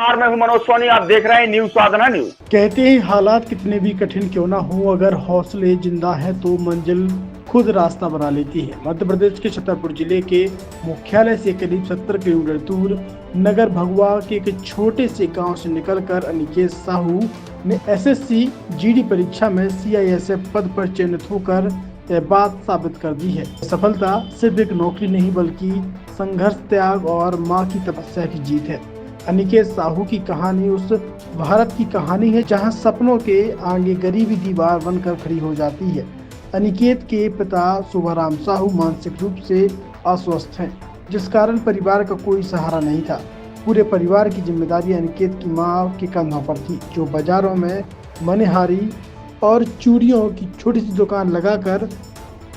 नमस्कार, मैं हूं मनोज सोनी। आप देख रहे हैं न्यूज साधना न्यूज। कहते हैं हालात कितने भी कठिन क्यों ना हो, अगर हौसले जिंदा है तो मंजिल खुद रास्ता बना लेती है। मध्य प्रदेश के छतरपुर जिले के मुख्यालय से करीब 70 किलोमीटर दूर नगर भगवा के एक छोटे से गांव से निकलकर अनिकेत साहू ने एसएससी जीडी परीक्षा में सीआईएसएफ पद पर चयनित होकर यह बात साबित कर दी है। सफलता सिर्फ एक नौकरी नहीं बल्कि संघर्ष, त्याग और मां की तपस्या की जीत है। अनिकेत साहू की कहानी उस भारत की कहानी है जहां सपनों के आगे गरीबी दीवार बनकर खड़ी हो जाती है। अनिकेत के पिता शुभाराम साहू मानसिक रूप से अस्वस्थ हैं, जिस कारण परिवार का कोई सहारा नहीं था। पूरे परिवार की जिम्मेदारी अनिकेत की मां के कंधों पर थी, जो बाजारों में मनिहारी और चूड़ियों की छोटी सी दुकान लगाकर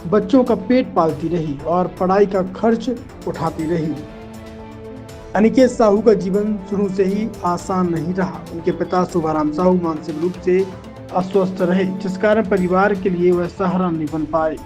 बच्चों का पेट पालती रही और पढ़ाई का खर्च उठाती रही। अनिकेत साहू का जीवन शुरू से ही आसान नहीं रहा। उनके पिता शुभाराम साहू मानसिक रूप से अस्वस्थ रहे, जिस कारण परिवार के लिए वह सहारा नहीं बन पाए।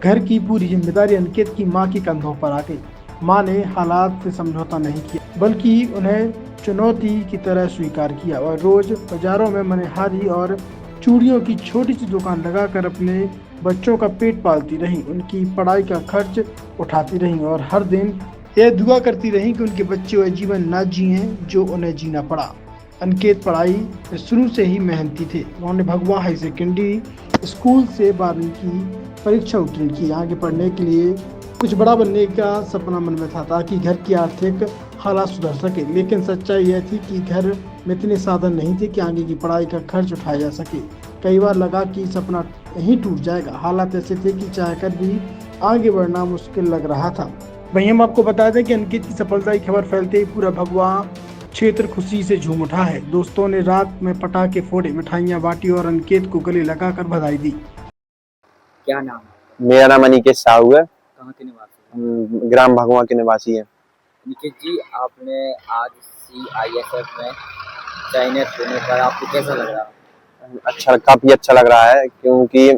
घर की पूरी जिम्मेदारी अनिकेत की मां के कंधों पर आ गई। मां ने हालात से समझौता नहीं किया, बल्कि उन्हें चुनौती की तरह स्वीकार किया और रोज बाजारों में मनिहारी और चूड़ियों की छोटी सी दुकान लगाकर अपने बच्चों का पेट पालती रही, उनकी पढ़ाई का खर्च उठाती रही और हर दिन यह दुआ करती रही कि उनके बच्चे वह जीवन ना जिए जो उन्हें जीना पड़ा। अनिकेत पढ़ाई में शुरू से ही मेहनती थे। उन्होंने भगवा हाई सेकेंडरी स्कूल से 12वीं की परीक्षा उत्तीर्ण की। आगे पढ़ने के लिए कुछ बड़ा बनने का सपना मन में था, ताकि घर की आर्थिक हालात सुधर सके। लेकिन सच्चाई यह थी कि घर में इतने साधन नहीं थे कि आगे की पढ़ाई का खर्च उठाया जा सके। कई बार लगा कि सपना यहीं टूट जाएगा। हालात ऐसे थे कि चाहकर भी आगे बढ़ना मुश्किल लग रहा था। वहीं हम आपको बता दें कि अनिकेत की सफलता की खबर फैलते ही पूरा भगवा क्षेत्र खुशी से झूम उठा है। दोस्तों ने रात में पटाखे फोड़े, मिठाइयां बांटी और अनिकेत को गले लगाकर बधाई दी। क्या नाम है? मेरा नाम अनिकेत साहू है। कहाँ के निवासी हैं? ग्राम भगवा के निवासी हैं। अनिकेत जी, आपने आज सीआईएसएफ में चयनित होने पर आपको कैसा लग रहा है? काफी अच्छा लग रहा है, क्योंकि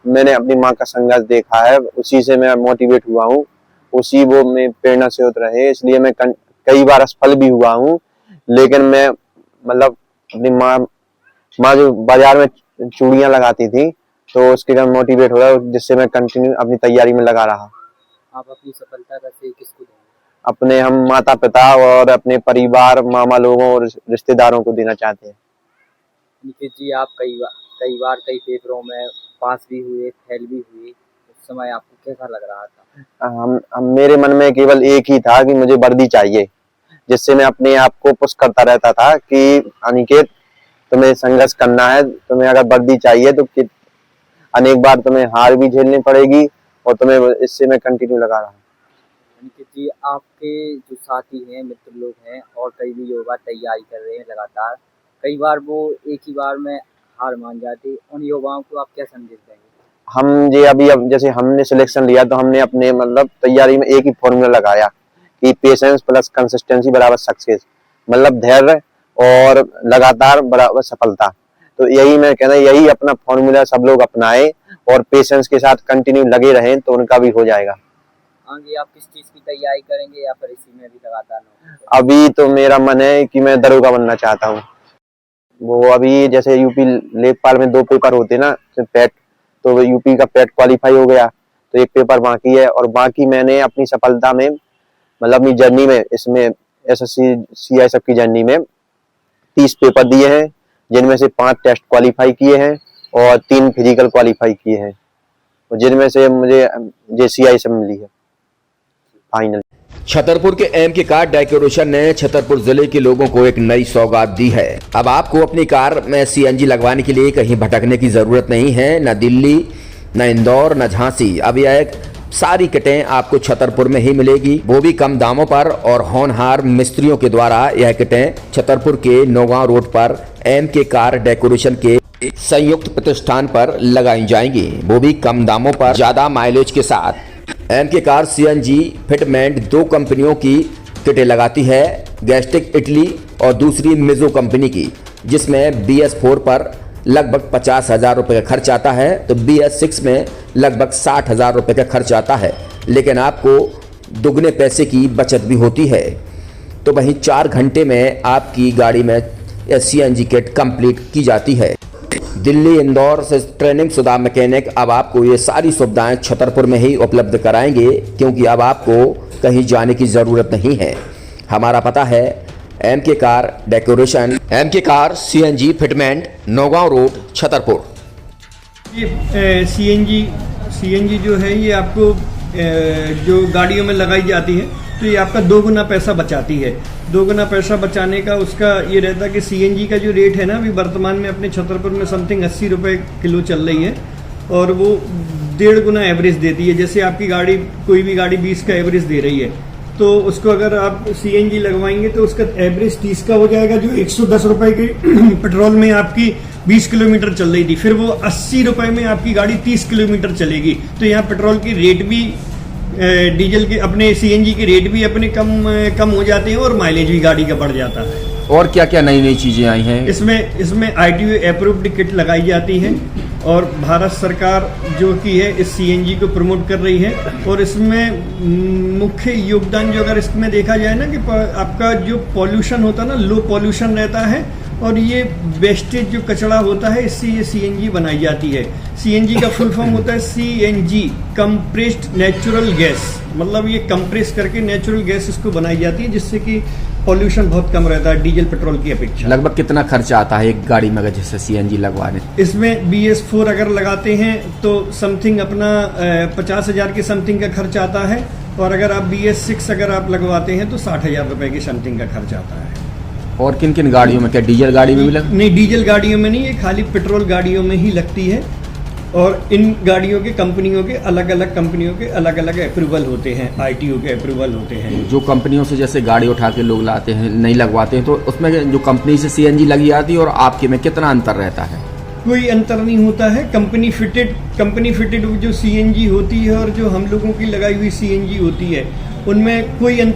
मैंने अपनी माँ का संघर्ष देखा है, उसी से मैं मोटिवेट हुआ हूँ, उसी वो में प्रेरणा से होता रहे, इसलिए मैं कई बार असफल भी हुआ हूँ। लेकिन मैं मतलब अपनी माँ जो बाजार में चूड़ियां लगाती थी, तो उसके कारण मोटिवेट हो रहा, जिससे मैं कंटिन्यू अपनी तैयारी में लगा रहा। आप अपनी सफलता का श्रेय किसको देंगे? अपने हम माता पिता और अपने परिवार, मामा लोगों और रिश्तेदारों को देना चाहते हैं। अनिकेत जी, आप कई बार कई पेपरों में पास भी हुए, फेल भी हुए, उस समय आपको कैसा लग रहा था? मेरे मन में केवल एक ही था कि मुझे वर्दी चाहिए, जिससे मैं अपने आप को पुश करता रहता था कि अनिकेत, तुम्हें संघर्ष करना है, तुम्हें अगर वर्दी चाहिए तो अनेक बार तुम्हें हार भी झेलनी पड़ेगी, और तुम्हें इससे मैं कंटिन्यू लगा रहा हूँ। अनिकेत जी, आपके जो साथी हैं, मित्र लोग हैं और कई भी युवा तैयारी कर रहे हैं लगातार, कई बार वो एक ही बार में हार मान जाते, उन युवाओं को आप क्या संदेश देंगे? हम अब जैसे हमने सिलेक्शन लिया, तो हमने अपने मतलब तैयारी में एक ही फॉर्मूला लगाया कि पेशेंस प्लस कंसिस्टेंसी बराबर सक्सेस, मतलब धैर्य और लगातार बराबर सफलता। तो यही मैं कहना, यही अपना फॉर्मूला सब लोग अपनाएं और पेशेंस के साथ कंटिन्यू लगे रहें, तो उनका भी हो जाएगा। आगे आप किस चीज की तैयारी करेंगे या फिर इसी में भी लगातार? अभी तो मेरा मन है कि मैं दरोगा बनना चाहता हूँ। वो अभी जैसे यूपी लेखपाल में 2 पेपर होते ना, पैट, तो यूपी का पैट क्वालिफाई हो गया, तो एक पेपर बाकी है। और बाकी मैंने अपनी सफलता में मतलब अपनी जर्नी में, इसमें एसएससी सीआईएसएफ की जर्नी में 30 पेपर दिए हैं, जिनमें से 5 टेस्ट क्वालिफाई किए हैं और 3 फिजिकल क्वालिफाई किए हैं, जिनमें से मुझे सीआईएसएफ मिली है फाइनल। छतरपुर के एमके कार डेकोरेशन ने छतरपुर जिले के लोगों को एक नई सौगात दी है। अब आपको अपनी कार में सीएनजी लगवाने के लिए कहीं भटकने की जरूरत नहीं है, न दिल्ली, न इंदौर, न झांसी। अब यह सारी किटें आपको छतरपुर में ही मिलेगी, वो भी कम दामों पर। और होनहार मिस्त्रियों के द्वारा यह किटें छतरपुर के नौगांव रोड पर एमके कार डेकोरेशन के संयुक्त प्रतिष्ठान पर लगाई जाएंगी, वो भी कम दामों पर, ज्यादा माइलेज के साथ। एमके कार सीएनजी फिटमेंट 2 कंपनियों की किटें लगाती है, गैस्टिक इटली और दूसरी मिजो कंपनी की, जिसमें BS4 पर लगभग 50,000 रुपये का खर्च आता है, तो BS6 में लगभग 60,000 रुपये का खर्च आता है। लेकिन आपको दुगने पैसे की बचत भी होती है। तो वहीं 4 घंटे में आपकी गाड़ी में CNG किट कंप्लीट की जाती है। दिल्ली इंदौर से ट्रेनिंग शुदा मैकेनिक अब आपको ये सारी सुविधाएं छतरपुर में ही उपलब्ध कराएंगे, क्योंकि अब आपको कहीं जाने की ज़रूरत नहीं है। हमारा पता है MK car decoration, MK car CNG fitment, Naugaon road, Chhatarpur. ये सीएनजी जो है ये आपको जो गाड़ियों में लगाई जाती है तो ये आपका 2 गुना पैसा बचाती है। 2 गुना पैसा बचाने का उसका ये रहता है कि सीएनजी का जो रेट है ना अभी वर्तमान में अपने छतरपुर में समथिंग 80 रुपये किलो चल रही है और वो 1.5 गुना एवरेज देती है। जैसे आपकी गाड़ी कोई भी गाड़ी 20 का एवरेज दे रही है तो उसको अगर आप सीएनजी लगवाएंगे तो उसका एवरेज 30 का हो जाएगा, जो 110 रुपए के पेट्रोल में आपकी 20 किलोमीटर चल रही थी, फिर वो 80 रुपए में आपकी गाड़ी 30 किलोमीटर चलेगी। तो यहाँ पेट्रोल की रेट भी डीजल के अपने सीएनजी के रेट भी अपने कम हो जाते हैं और माइलेज भी गाड़ी का बढ़ जाता है। और क्या क्या नई नई चीज़ें आई हैं? इसमें ITO अप्रूव्ड किट लगाई जाती है और भारत सरकार जो की है इस सीएनजी को प्रमोट कर रही है। और इसमें मुख्य योगदान जो अगर इसमें देखा जाए ना कि आपका जो पॉल्यूशन होता है ना, लो पॉल्यूशन रहता है और ये वेस्टेज जो कचरा होता है इससे ये सीएनजी बनाई जाती है। सीएनजी का फुल फॉर्म होता है CNG, कंप्रेस्ड नेचुरल गैस, मतलब ये कंप्रेस करके नेचुरल गैस इसको बनाई जाती है जिससे कि पॉल्यूशन बहुत कम रहता है डीजल पेट्रोल की अपेक्षा। लगभग कितना खर्चा आता है एक गाड़ी में अगर जैसे CNG लगवाने? इसमें BS4 अगर लगाते हैं तो समथिंग अपना 50,000 के समथिंग का खर्च आता है और अगर आप BS6 अगर आप लगवाते हैं तो 60,000 रुपए की समथिंग का खर्च आता है। और किन किन गाड़ियों में, क्या डीजल गाड़ी में भी नहीं, डीजल गाड़ियों में नहीं, ये खाली पेट्रोल गाड़ियों में ही लगती है। और इन गाड़ियों के कंपनियों के अलग अलग अप्रूवल होते हैं, ITO के अप्रूवल होते हैं। जो कंपनियों से जैसे गाड़ी उठा के लोग लाते हैं नहीं लगवाते हैं तो उसमें जो कंपनी से CNG लगी आती है और आपके में कितना अंतर रहता है? कोई अंतर नहीं होता है। कंपनी फिटेड जो CNG होती है और जो हम लोगों की लगाई हुई CNG होती है उनमें कोई अंतर